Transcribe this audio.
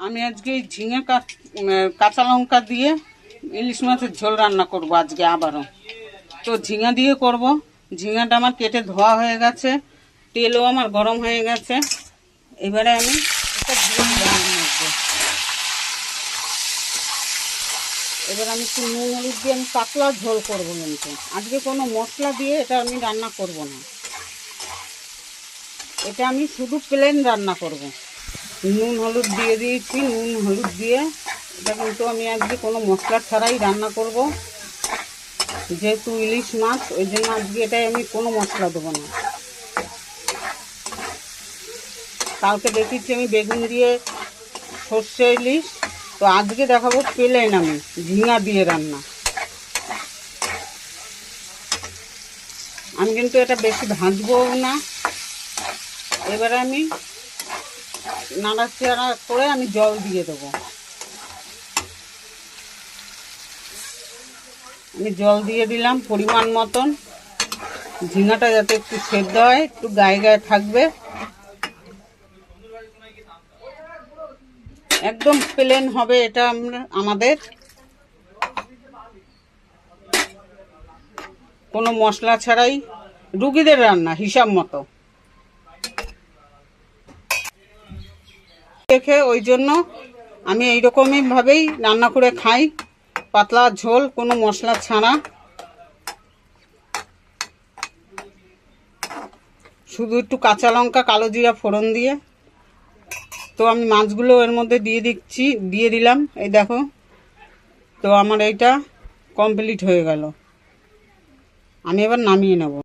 আমি আজকে ঝিঙে কাঁচা লঙ্কা দিয়ে ইলিশ মাছের ঝোল রান্না করব আজকে আবারও। তো ঝিঙা দিয়ে করব। ঝিঙাটা আমার কেটে ধোয়া হয়ে গেছে, তেলও আমার গরম হয়ে গেছে। এবারে আমি একটা ঝোল রান্না করব। এবার আমি একটু নুন হলুদ দিয়ে আমি পাতলা ঝোল করবো, কিন্তু আজকে কোনো মশলা দিয়ে এটা আমি রান্না করব না। এটা আমি শুধু প্লেন রান্না করব। নুন হলুদ দিয়ে দিয়েছি, নুন হলুদ দিয়ে এটা কিন্তু আমি আজকে কোনো মশলা ছাড়াই রান্না করব, যেহেতু ইলিশ মাছ, ওই জন্য আজকে এটাই আমি কোনো মশলা দেবো না। কালকে দেখেছি আমি বেগুন দিয়ে সর্ষে ইলিশ, তো আজকে দেখাবো প্লেন আমি ঝিঙা দিয়ে রান্না। আমি কিন্তু এটা বেশি ভাজবো না। এবারে আমি নাড়াচাড়া করে আমি জল দিয়ে দেবো। আমি জল দিয়ে দিলাম পরিমাণ মতন, ঝিঙাটা যাতে একটু সেদ্ধ হয়, একটু গায়ে গায়ে থাকবে। একদম প্লেন হবে এটা আমাদের, কোনো মশলা ছাড়াই রুগীদের রান্না হিসাব মতো দেখে, ওই জন্য আমি এইরকমই ভাবেই রান্না করে খাই, পাতলা ঝোল, কোনো মশলা ছাড়া, শুধু একটু কাঁচা লঙ্কা কালো জিরা ফোড়ন দিয়ে। তো আমি মাছগুলো এর মধ্যে দিয়ে দিলাম, এই দেখো। তো আমার এইটা কমপ্লিট হয়ে গেল, আমি এবার নামিয়ে নেব।